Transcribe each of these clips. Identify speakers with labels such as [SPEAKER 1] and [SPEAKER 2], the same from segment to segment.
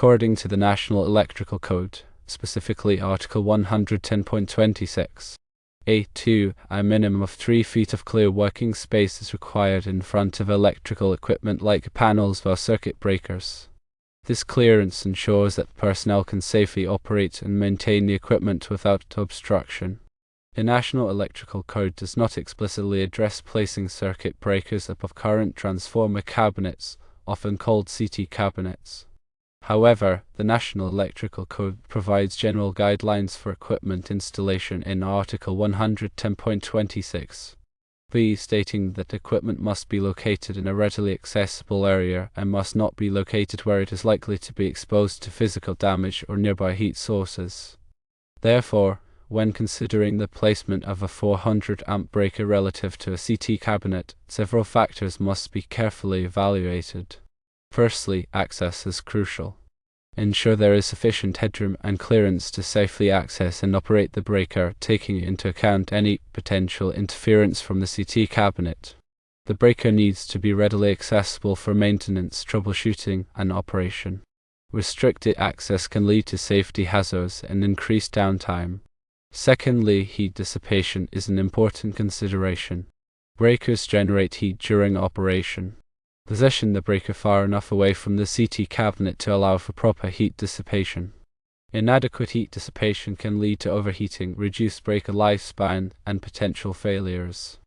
[SPEAKER 1] According to the National Electrical Code, specifically Article 110.26, A2, a minimum of 3 feet of clear working space is required in front of electrical equipment like panels or circuit breakers. This clearance ensures that personnel can safely operate and maintain the equipment without obstruction. The National Electrical Code does not explicitly address placing circuit breakers above current transformer cabinets, often called CT cabinets. However, the National Electrical Code provides general guidelines for equipment installation in Article 110.26b, stating that equipment must be located in a readily accessible area and must not be located where it is likely to be exposed to physical damage or nearby heat sources. Therefore, when considering the placement of a 400 amp breaker relative to a CT cabinet, several factors must be carefully evaluated. Firstly, access is crucial. Ensure there is sufficient headroom and clearance to safely access and operate the breaker, taking into account any potential interference from the CT cabinet. The breaker needs to be readily accessible for maintenance, troubleshooting, and operation. Restricted access can lead to safety hazards and increased downtime. Secondly, heat dissipation is an important consideration. Breakers generate heat during operation. Position the breaker far enough away from the CT cabinet to allow for proper heat dissipation. Inadequate heat dissipation can lead to overheating, reduced breaker lifespan, and potential failures.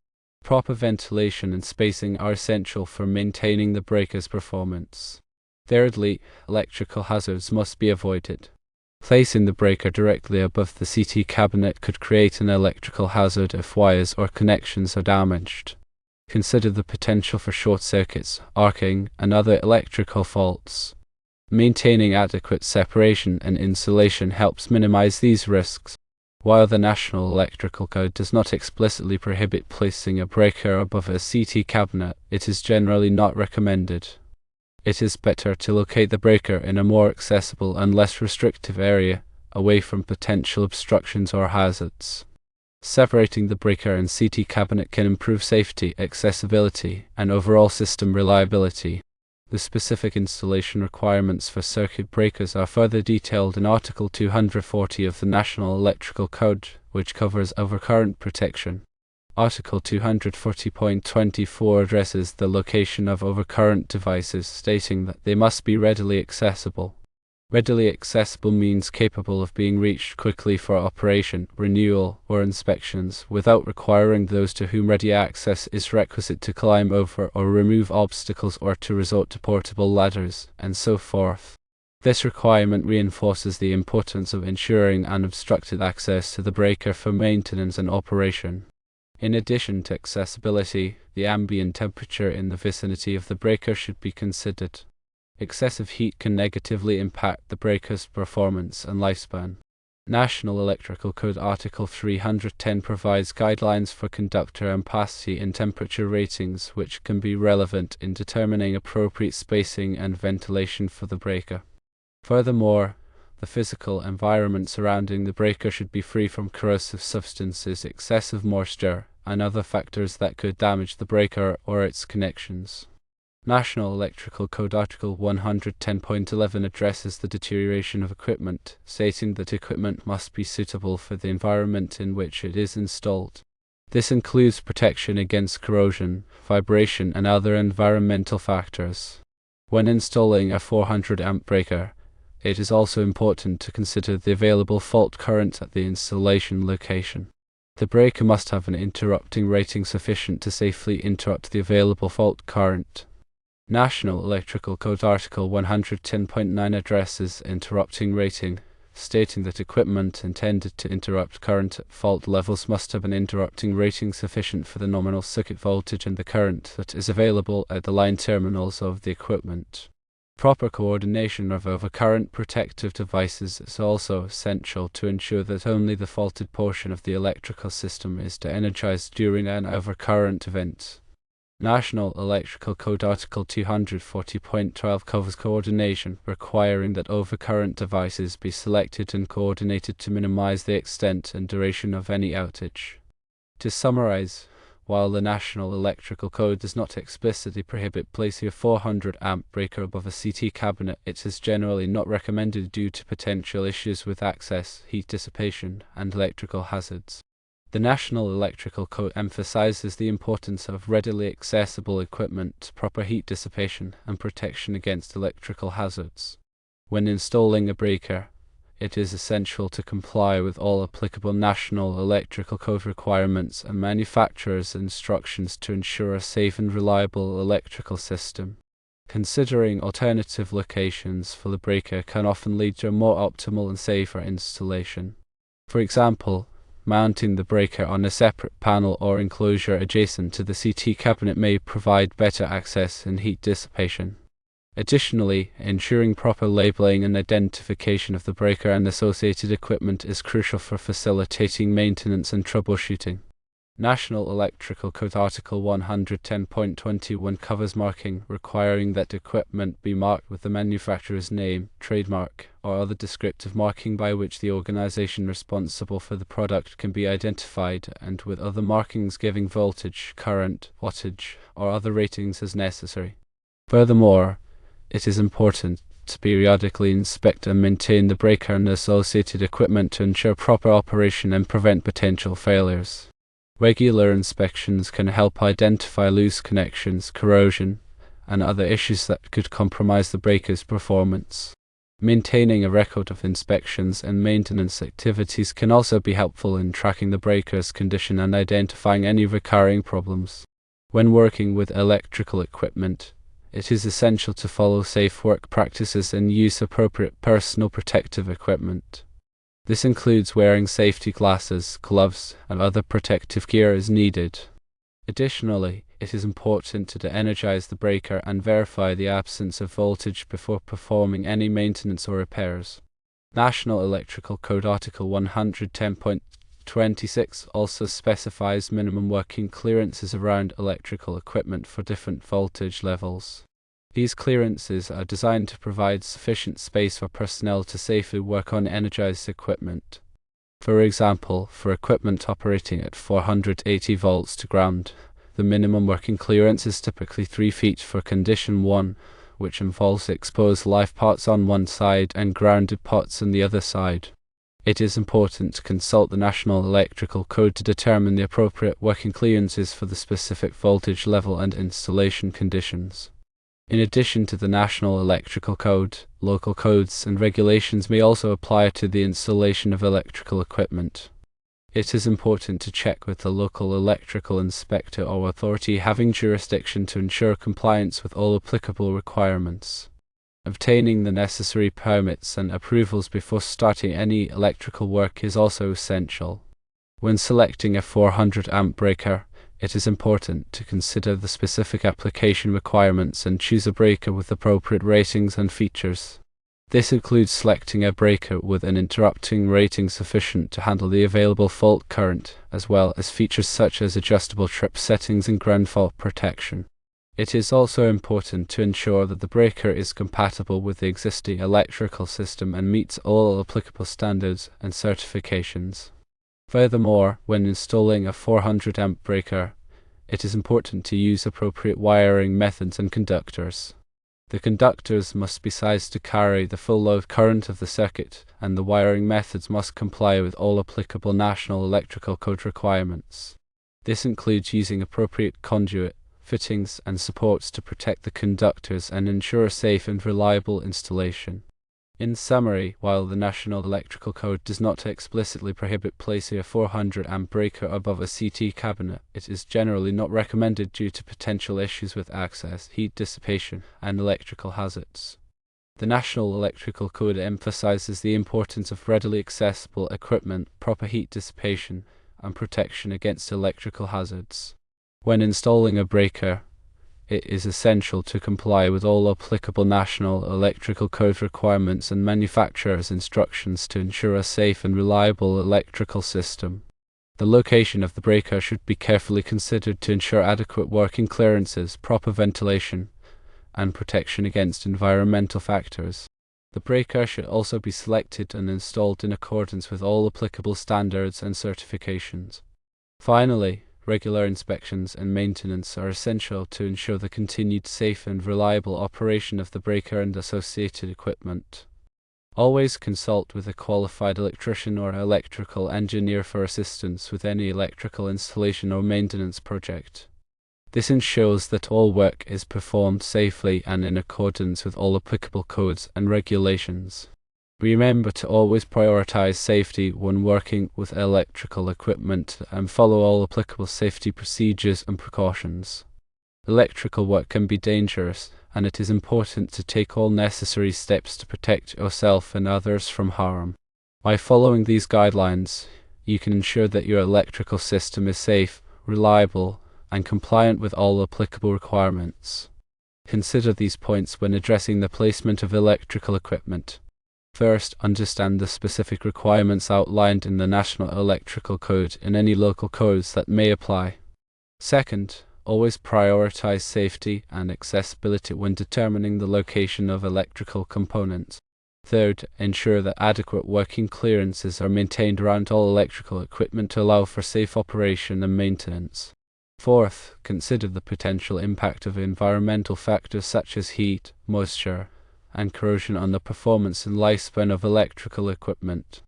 [SPEAKER 1] Proper ventilation and spacing are essential for maintaining the breaker's performance. Thirdly, electrical hazards must be avoided. Placing the breaker directly above the CT cabinet could create an electrical hazard if wires or connections are damaged. Consider the potential for short circuits, arcing, and other electrical faults. Maintaining adequate separation and insulation helps minimize these risks. While the National Electrical Code does not explicitly prohibit placing a breaker above a CT cabinet, it is generally not recommended. It is better to locate the breaker in a more accessible and less restrictive area, away from potential obstructions or hazards. Separating the breaker and CT cabinet can improve safety, accessibility, and overall system reliability. The specific installation requirements for circuit breakers are further detailed in Article 240 of the National Electrical Code, which covers overcurrent protection. Article 240.24 addresses the location of overcurrent devices, stating that they must be readily accessible. Readily accessible means capable of being reached quickly for operation, renewal, or inspections, without requiring those to whom ready access is requisite to climb over or remove obstacles or to resort to portable ladders, and so forth. This requirement reinforces the importance of ensuring unobstructed access to the breaker for maintenance and operation. In addition to accessibility, the ambient temperature in the vicinity of the breaker should be considered. Excessive heat can negatively impact the breaker's performance and lifespan. National Electrical Code Article 310 provides guidelines for conductor ampacity and temperature ratings, which can be relevant in determining appropriate spacing and ventilation for the breaker. Furthermore, the physical environment surrounding the breaker should be free from corrosive substances, excessive moisture, and other factors that could damage the breaker or its connections. National Electrical Code Article 110.11 addresses the deterioration of equipment, stating that equipment must be suitable for the environment in which it is installed. This includes protection against corrosion, vibration, and other environmental factors. When installing a 400 amp breaker, it is also important to consider the available fault current at the installation location. The breaker must have an interrupting rating sufficient to safely interrupt the available fault current. National Electrical Code Article 110.9 addresses interrupting rating, stating that equipment intended to interrupt current at fault levels must have an interrupting rating sufficient for the nominal circuit voltage and the current that is available at the line terminals of the equipment. Proper coordination of overcurrent protective devices is also essential to ensure that only the faulted portion of the electrical system is de-energized during an overcurrent event. National Electrical Code Article 240.12 covers coordination, requiring that overcurrent devices be selected and coordinated to minimize the extent and duration of any outage. To summarize, While the National Electrical Code does not explicitly prohibit placing a 400 amp breaker above a CT cabinet, it is generally not recommended due to potential issues with access, heat dissipation, and electrical hazards. The National Electrical Code emphasizes the importance of readily accessible equipment, proper heat dissipation, and protection against electrical hazards. When installing a breaker, it is essential to comply with all applicable National Electrical Code requirements and manufacturer's instructions to ensure a safe and reliable electrical system. Considering alternative locations for the breaker can often lead to a more optimal and safer installation. For example, mounting the breaker on a separate panel or enclosure adjacent to the CT cabinet may provide better access and heat dissipation. Additionally, ensuring proper labeling and identification of the breaker and associated equipment is crucial for facilitating maintenance and troubleshooting. National Electrical Code Article 110.21 covers marking, requiring that equipment be marked with the manufacturer's name, trademark, or other descriptive marking by which the organization responsible for the product can be identified, and with other markings giving voltage, current, wattage, or other ratings as necessary. Furthermore, it is important to periodically inspect and maintain the breaker and associated equipment to ensure proper operation and prevent potential failures. Regular inspections can help identify loose connections, corrosion, and other issues that could compromise the breaker's performance. Maintaining a record of inspections and maintenance activities can also be helpful in tracking the breaker's condition and identifying any recurring problems. When working with electrical equipment, it is essential to follow safe work practices and use appropriate personal protective equipment. This includes wearing safety glasses, gloves, and other protective gear as needed. Additionally, it is important to de-energize the breaker and verify the absence of voltage before performing any maintenance or repairs. National Electrical Code Article 110.26 also specifies minimum working clearances around electrical equipment for different voltage levels. These clearances are designed to provide sufficient space for personnel to safely work on energized equipment. For example, for equipment operating at 480 volts to ground, the minimum working clearance is typically 3 feet for condition 1, which involves exposed live pots on one side and grounded pots on the other side. It is important to consult the National Electrical Code to determine the appropriate working clearances for the specific voltage level and installation conditions. In addition to the National Electrical Code, local codes and regulations may also apply to the installation of electrical equipment. It is important to check with the local electrical inspector or authority having jurisdiction to ensure compliance with all applicable requirements. Obtaining the necessary permits and approvals before starting any electrical work is also essential. When selecting a 400 amp breaker, it is important to consider the specific application requirements and choose a breaker with appropriate ratings and features. This includes selecting a breaker with an interrupting rating sufficient to handle the available fault current, as well as features such as adjustable trip settings and ground fault protection. It is also important to ensure that the breaker is compatible with the existing electrical system and meets all applicable standards and certifications. Furthermore, when installing a 400 amp breaker, it is important to use appropriate wiring methods and conductors. The conductors must be sized to carry the full load current of the circuit, and the wiring methods must comply with all applicable National Electrical Code requirements. This includes using appropriate conduit, fittings, and supports to protect the conductors and ensure a safe and reliable installation. In summary, while the National Electrical Code does not explicitly prohibit placing a 400 amp breaker above a CT cabinet, it is generally not recommended due to potential issues with access, heat dissipation, and electrical hazards. The National Electrical Code emphasizes the importance of readily accessible equipment, proper heat dissipation, and protection against electrical hazards. When installing a breaker, it is essential to comply with all applicable National Electrical Code requirements and manufacturer's instructions to ensure a safe and reliable electrical system. The location of the breaker should be carefully considered to ensure adequate working clearances, proper ventilation, and protection against environmental factors. The breaker should also be selected and installed in accordance with all applicable standards and certifications. Finally, Regular inspections and maintenance are essential to ensure the continued safe and reliable operation of the breaker and associated equipment. Always consult with a qualified electrician or electrical engineer for assistance with any electrical installation or maintenance project. This ensures that all work is performed safely and in accordance with all applicable codes and regulations. Remember to always prioritize safety when working with electrical equipment and follow all applicable safety procedures and precautions. Electrical work can be dangerous, and it is important to take all necessary steps to protect yourself and others from harm. By following these guidelines, you can ensure that your electrical system is safe, reliable, and compliant with all applicable requirements. Consider these points when addressing the placement of electrical equipment. First, understand the specific requirements outlined in the National Electrical Code and any local codes that may apply. Second, always prioritize safety and accessibility when determining the location of electrical components. Third, ensure that adequate working clearances are maintained around all electrical equipment to allow for safe operation and maintenance. Fourth, consider the potential impact of environmental factors such as heat, moisture, and corrosion on the performance and lifespan of electrical equipment.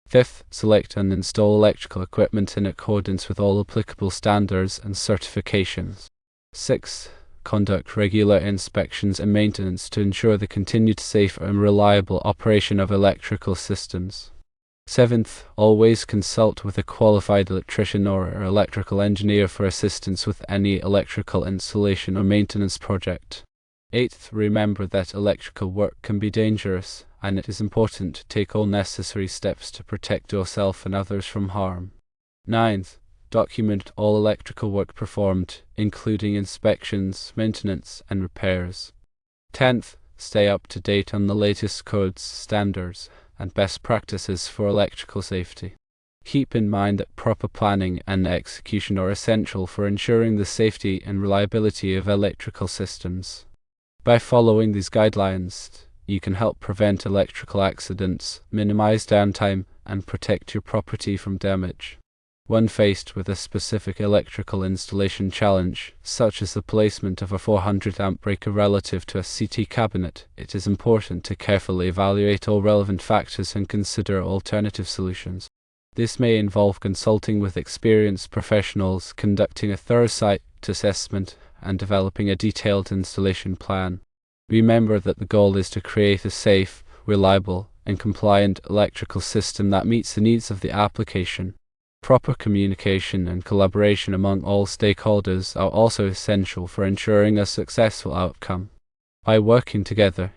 [SPEAKER 1] Fifth, select and install electrical equipment in accordance with all applicable standards and certifications. Sixth, conduct regular inspections and maintenance to ensure the continued safe and reliable operation of electrical systems. Seventh, always consult with a qualified electrician or electrical engineer for assistance with any electrical installation or maintenance project. Eighth, remember that electrical work can be dangerous, and it is important to take all necessary steps to protect yourself and others from harm. Ninth, document all electrical work performed, including inspections, maintenance, and repairs. 10th, stay up to date on the latest codes, standards, and best practices for electrical safety. Keep in mind that proper planning and execution are essential for ensuring the safety and reliability of electrical systems. By following these guidelines, you can help prevent electrical accidents, minimize downtime, and protect your property from damage. When faced with a specific electrical installation challenge, such as the placement of a 400 amp breaker relative to a CT cabinet, it is important to carefully evaluate all relevant factors and consider alternative solutions. This may involve consulting with experienced professionals, conducting a thorough site assessment, and developing a detailed installation plan. Remember that the goal is to create a safe, reliable, and compliant electrical system that meets the needs of the application. Proper communication and collaboration among all stakeholders are also essential for ensuring a successful outcome. By working together,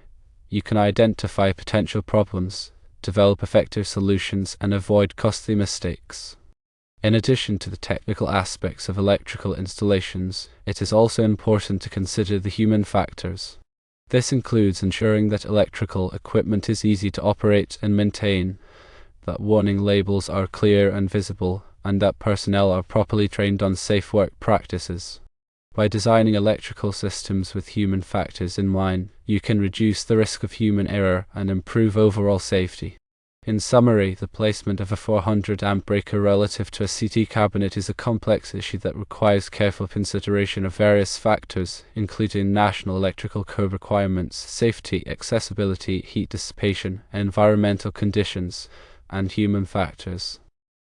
[SPEAKER 1] you can identify potential problems, develop effective solutions, and avoid costly mistakes. In addition to the technical aspects of electrical installations, it is also important to consider the human factors. This includes ensuring that electrical equipment is easy to operate and maintain, that warning labels are clear and visible, and that personnel are properly trained on safe work practices. By designing electrical systems with human factors in mind, you can reduce the risk of human error and improve overall safety. In summary, the placement of a 400 amp breaker relative to a CT cabinet is a complex issue that requires careful consideration of various factors, including National Electrical Code requirements, safety, accessibility, heat dissipation, environmental conditions, and human factors.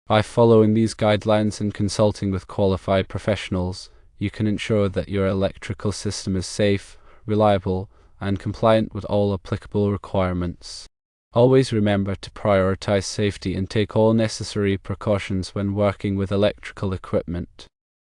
[SPEAKER 1] By following these guidelines and consulting with qualified professionals, you can ensure that your electrical system is safe, reliable, and compliant with all applicable requirements. Always remember to prioritize safety and take all necessary precautions when working with electrical equipment.